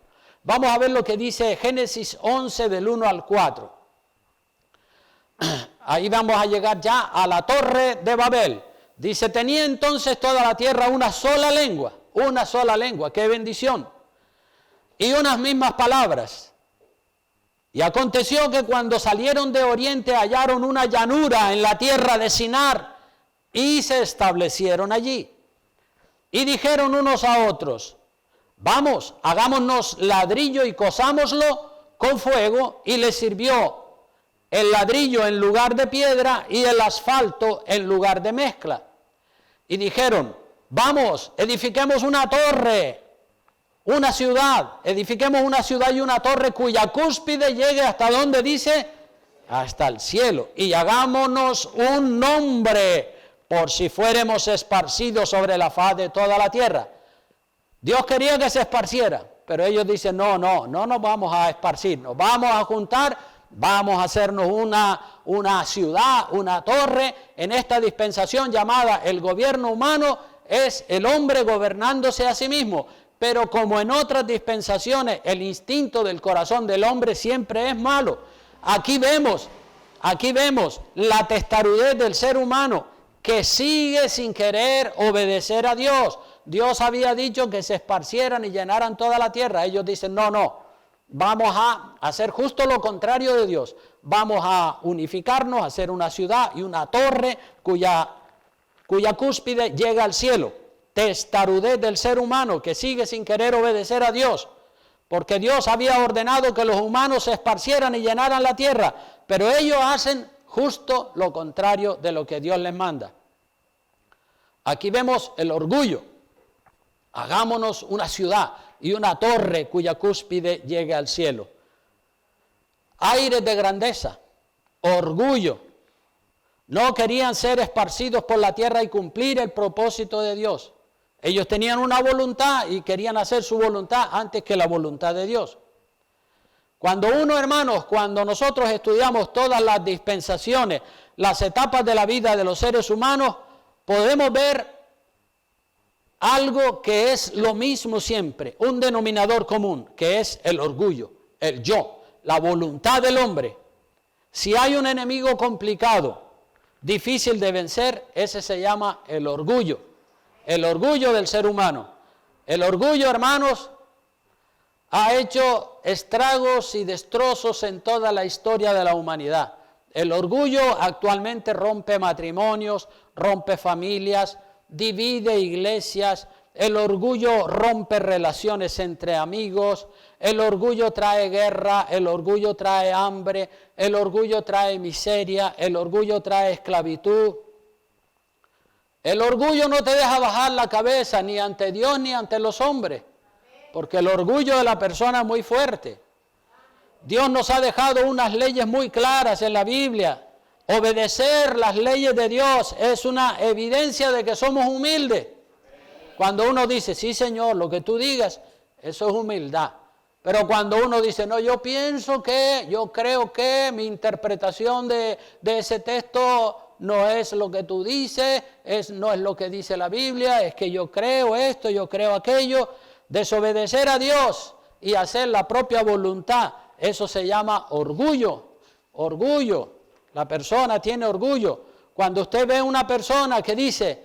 Vamos a ver lo que dice Génesis 11 del 1 al 4. Ahí vamos a llegar ya a la torre de Babel. Dice, tenía entonces toda la tierra una sola lengua, qué bendición, y unas mismas palabras. Y aconteció que cuando salieron de oriente hallaron una llanura en la tierra de Sinar y se establecieron allí. Y dijeron unos a otros, vamos, hagámonos ladrillo y cosámoslo con fuego, y les sirvió el ladrillo en lugar de piedra y el asfalto en lugar de mezcla. Y dijeron, vamos, edifiquemos una torre, una ciudad, edifiquemos una ciudad y una torre cuya cúspide llegue hasta donde dice, hasta el cielo, y hagámonos un nombre por si fuéramos esparcidos sobre la faz de toda la tierra. Dios quería que se esparciera, pero ellos dicen, no nos vamos a esparcir, nos vamos a juntar, vamos a hacernos una ciudad, una torre. En esta dispensación llamada el gobierno humano es el hombre gobernándose a sí mismo. Pero como en otras dispensaciones, el instinto del corazón del hombre siempre es malo. Aquí vemos la testarudez del ser humano que sigue sin querer obedecer a Dios. Dios había dicho que se esparcieran y llenaran toda la tierra. Ellos dicen, no, vamos a hacer justo lo contrario de Dios. Vamos a unificarnos, a hacer una ciudad y una torre cuya cúspide llega al cielo. Testarudez del ser humano que sigue sin querer obedecer a Dios, porque Dios había ordenado que los humanos se esparcieran y llenaran la tierra, pero ellos hacen justo lo contrario de lo que Dios les manda. Aquí vemos el orgullo. Hagámonos una ciudad y una torre cuya cúspide llegue al cielo. Aires de grandeza, orgullo. No querían ser esparcidos por la tierra y cumplir el propósito de Dios. Ellos tenían una voluntad y querían hacer su voluntad antes que la voluntad de Dios. Cuando nosotros estudiamos todas las dispensaciones, las etapas de la vida de los seres humanos, podemos ver algo que es lo mismo siempre, un denominador común, que es el orgullo, el yo, la voluntad del hombre. Si hay un enemigo complicado, difícil de vencer, ese se llama el orgullo del ser humano. El orgullo, hermanos, ha hecho estragos y destrozos en toda la historia de la humanidad. El orgullo actualmente rompe matrimonios, rompe familias, divide iglesias. El orgullo rompe relaciones entre amigos. El orgullo trae guerra, el orgullo trae hambre, el orgullo trae miseria, el orgullo trae esclavitud. El orgullo no te deja bajar la cabeza ni ante Dios ni ante los hombres, porque el orgullo de la persona es muy fuerte. Dios nos ha dejado unas leyes muy claras en la Biblia. Obedecer las leyes de Dios es una evidencia de que somos humildes. Cuando uno dice, sí Señor, lo que tú digas, eso es humildad. Pero cuando uno dice, no, yo pienso que, yo creo que, mi interpretación de ese texto no es lo que tú dices, no es lo que dice la Biblia, es que yo creo esto, yo creo aquello. Desobedecer a Dios y hacer la propia voluntad, eso se llama orgullo. Orgullo. La persona tiene orgullo. Cuando usted ve una persona que dice,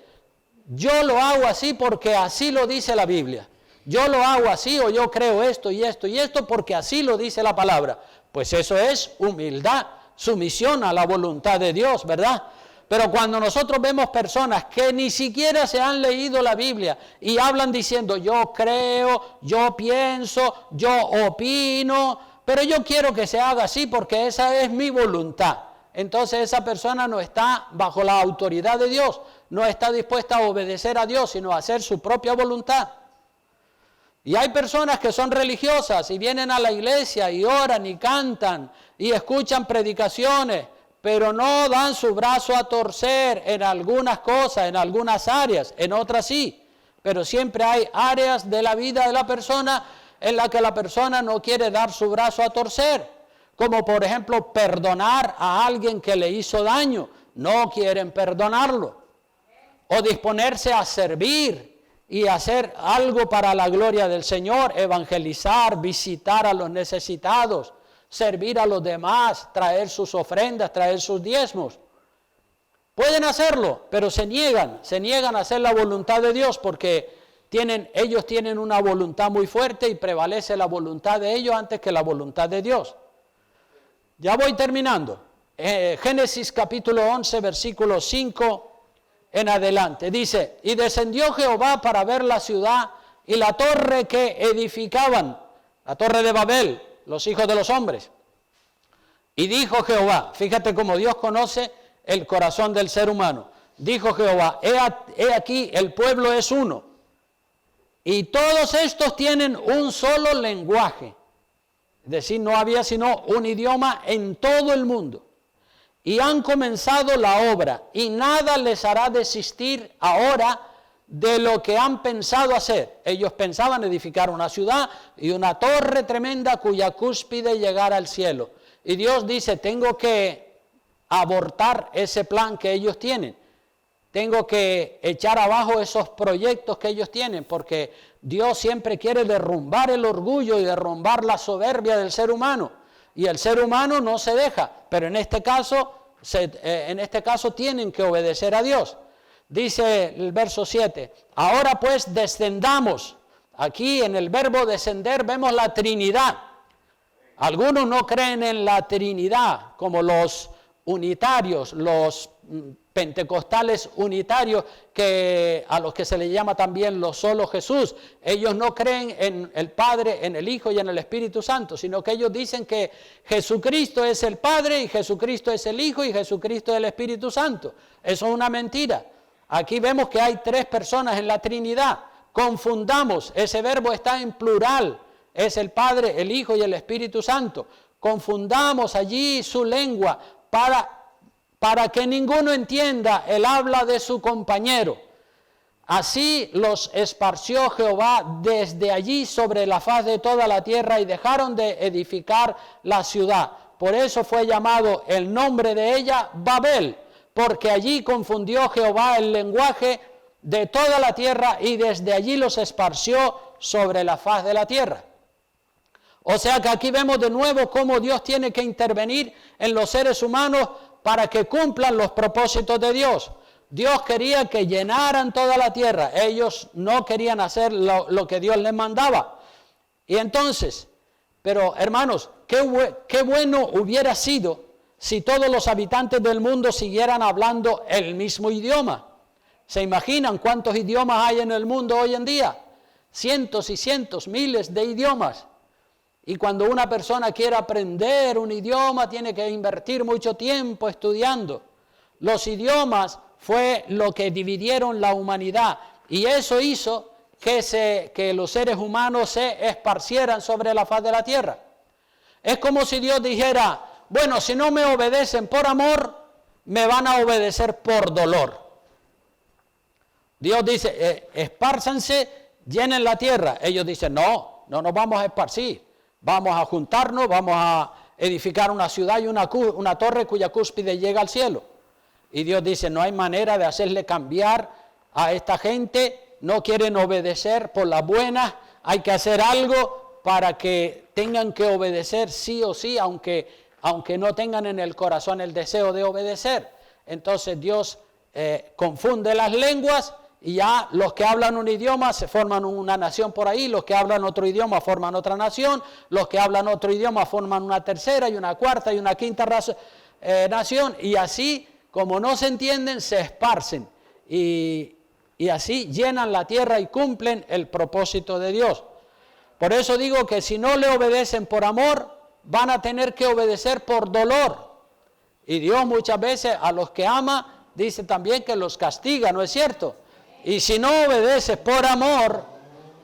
yo lo hago así porque así lo dice la Biblia. Yo lo hago así o yo creo esto y esto y esto porque así lo dice la palabra. Pues eso es humildad, sumisión a la voluntad de Dios, ¿verdad? Pero cuando nosotros vemos personas que ni siquiera se han leído la Biblia y hablan diciendo, yo creo, yo pienso, yo opino, pero yo quiero que se haga así porque esa es mi voluntad. Entonces esa persona no está bajo la autoridad de Dios, no está dispuesta a obedecer a Dios, sino a hacer su propia voluntad. Y hay personas que son religiosas y vienen a la iglesia y oran y cantan y escuchan predicaciones, pero no dan su brazo a torcer en algunas cosas, en algunas áreas, en otras sí. Pero siempre hay áreas de la vida de la persona en las que la persona no quiere dar su brazo a torcer. Como por ejemplo perdonar a alguien que le hizo daño, no quieren perdonarlo. O disponerse a servir y hacer algo para la gloria del Señor, evangelizar, visitar a los necesitados, servir a los demás, traer sus ofrendas, traer sus diezmos. Pueden hacerlo, pero se niegan a hacer la voluntad de Dios porque ellos tienen una voluntad muy fuerte y prevalece la voluntad de ellos antes que la voluntad de Dios. Ya voy terminando. Génesis capítulo 11, versículo 5 en adelante. Dice, y descendió Jehová para ver la ciudad y la torre que edificaban, la torre de Babel, los hijos de los hombres. Y dijo Jehová, fíjate cómo Dios conoce el corazón del ser humano. Dijo Jehová, he aquí el pueblo es uno, y todos estos tienen un solo lenguaje. Es decir, no había sino un idioma en todo el mundo. Y han comenzado la obra, y nada les hará desistir ahora de lo que han pensado hacer. Ellos pensaban edificar una ciudad y una torre tremenda cuya cúspide llegara al cielo. Y Dios dice, tengo que abortar ese plan que ellos tienen. Tengo que echar abajo esos proyectos que ellos tienen, porque Dios siempre quiere derrumbar el orgullo y derrumbar la soberbia del ser humano. Y el ser humano no se deja, pero en este caso tienen que obedecer a Dios. Dice el verso 7, ahora pues descendamos. Aquí en el verbo descender vemos la Trinidad. Algunos no creen en la Trinidad, como los unitarios, los pentecostales unitarios, a los que se les llama también los solo Jesús. Ellos no creen en el Padre, en el Hijo y en el Espíritu Santo, sino que ellos dicen que Jesucristo es el Padre y Jesucristo es el Hijo y Jesucristo es el Espíritu Santo. Eso es una mentira. Aquí vemos que hay 3 personas en la Trinidad. Confundamos, ese verbo está en plural, es el Padre, el Hijo y el Espíritu Santo. Confundamos allí su lengua para que ninguno entienda el habla de su compañero. Así los esparció Jehová desde allí sobre la faz de toda la tierra y dejaron de edificar la ciudad. Por eso fue llamado el nombre de ella Babel, porque allí confundió Jehová el lenguaje de toda la tierra y desde allí los esparció sobre la faz de la tierra. O sea que aquí vemos de nuevo cómo Dios tiene que intervenir en los seres humanos para que cumplan los propósitos de Dios. Dios quería que llenaran toda la tierra. Ellos no querían hacer lo que Dios les mandaba. Y entonces, pero hermanos, qué bueno hubiera sido si todos los habitantes del mundo siguieran hablando el mismo idioma. ¿Se imaginan cuántos idiomas hay en el mundo hoy en día? Cientos y cientos, miles de idiomas. Y cuando una persona quiere aprender un idioma, tiene que invertir mucho tiempo estudiando. Los idiomas fue lo que dividieron la humanidad, y eso hizo que los seres humanos se esparcieran sobre la faz de la tierra. Es como si Dios dijera, bueno, si no me obedecen por amor, me van a obedecer por dolor. Dios dice, espárzanse, llenen la tierra. Ellos dicen, no nos vamos a esparcir. Vamos a juntarnos, vamos a edificar una ciudad y una torre cuya cúspide llega al cielo. Y Dios dice, no hay manera de hacerle cambiar a esta gente, no quieren obedecer por las buenas, hay que hacer algo para que tengan que obedecer sí o sí, aunque no tengan en el corazón el deseo de obedecer. Entonces Dios confunde las lenguas, y ya los que hablan un idioma se forman una nación por ahí, los que hablan otro idioma forman otra nación, los que hablan otro idioma forman una tercera y una cuarta y una quinta nación, y así, como no se entienden, se esparcen, y así llenan la tierra y cumplen el propósito de Dios. Por eso digo que si no le obedecen por amor, van a tener que obedecer por dolor. Y Dios muchas veces a los que ama, dice también que los castiga, ¿no es cierto? Y si no obedeces por amor,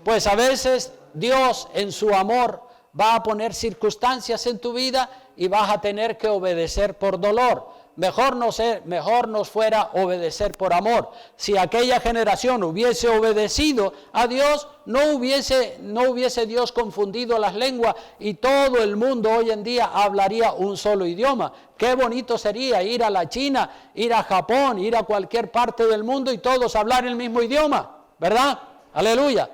pues a veces Dios en su amor va a poner circunstancias en tu vida y vas a tener que obedecer por dolor. Mejor nos fuera obedecer por amor. Si aquella generación hubiese obedecido a Dios, no hubiese Dios confundido las lenguas y todo el mundo hoy en día hablaría un solo idioma. Qué bonito sería ir a la China, ir a Japón, ir a cualquier parte del mundo y todos hablar el mismo idioma, ¿verdad? Aleluya.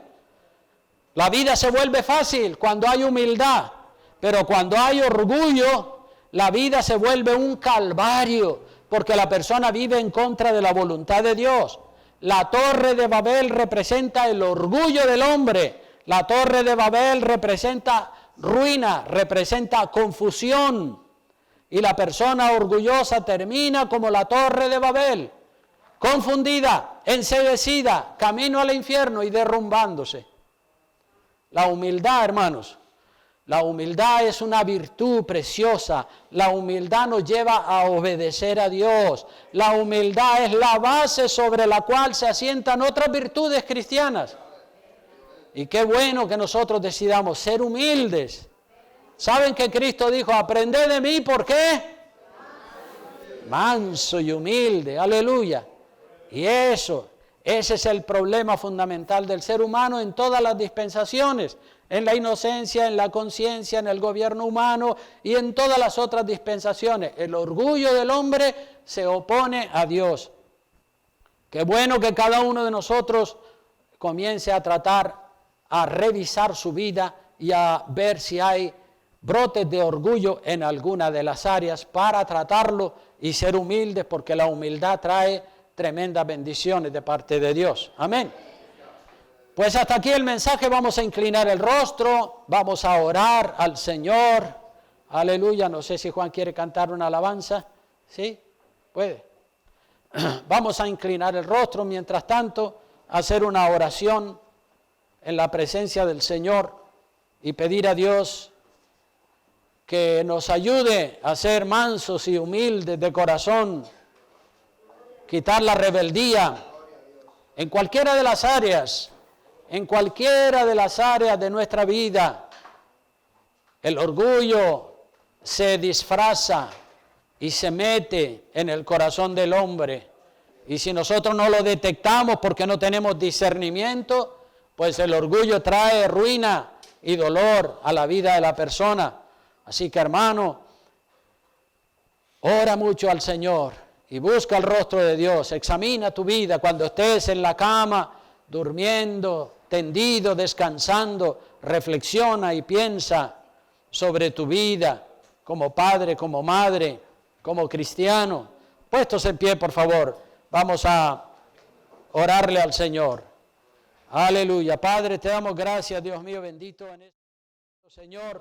La vida se vuelve fácil cuando hay humildad, pero cuando hay orgullo, la vida se vuelve un calvario, porque la persona vive en contra de la voluntad de Dios. La torre de Babel representa el orgullo del hombre. La torre de Babel representa ruina, representa confusión. Y la persona orgullosa termina como la torre de Babel, confundida, enceguecida, camino al infierno y derrumbándose. La humildad, hermanos. La humildad es una virtud preciosa. La humildad nos lleva a obedecer a Dios. La humildad es la base sobre la cual se asientan otras virtudes cristianas. Y qué bueno que nosotros decidamos ser humildes. ¿Saben que Cristo dijo, aprended de mí? ¿Por qué? Manso y humilde. Aleluya. Y ese es el problema fundamental del ser humano en todas las dispensaciones. En la inocencia, en la conciencia, en el gobierno humano y en todas las otras dispensaciones. El orgullo del hombre se opone a Dios. Qué bueno que cada uno de nosotros comience a tratar, a revisar su vida y a ver si hay brotes de orgullo en alguna de las áreas para tratarlo y ser humildes, porque la humildad trae tremendas bendiciones de parte de Dios. Amén. Pues hasta aquí el mensaje, vamos a inclinar el rostro, vamos a orar al Señor, aleluya. No sé si Juan quiere cantar una alabanza, ¿sí? Puede. Vamos a inclinar el rostro, mientras tanto, hacer una oración en la presencia del Señor y pedir a Dios que nos ayude a ser mansos y humildes de corazón, quitar la rebeldía en cualquiera de las áreas. En cualquiera de las áreas de nuestra vida, el orgullo se disfraza y se mete en el corazón del hombre. Y si nosotros no lo detectamos porque no tenemos discernimiento, pues el orgullo trae ruina y dolor a la vida de la persona. Así que, hermano, ora mucho al Señor y busca el rostro de Dios. Examina tu vida cuando estés en la cama, durmiendo, tendido, descansando. Reflexiona y piensa sobre tu vida como padre, como madre, como cristiano. Puestos en pie, por favor, vamos a orarle al Señor. Aleluya. Padre, te damos gracias, Dios mío bendito, en este Señor.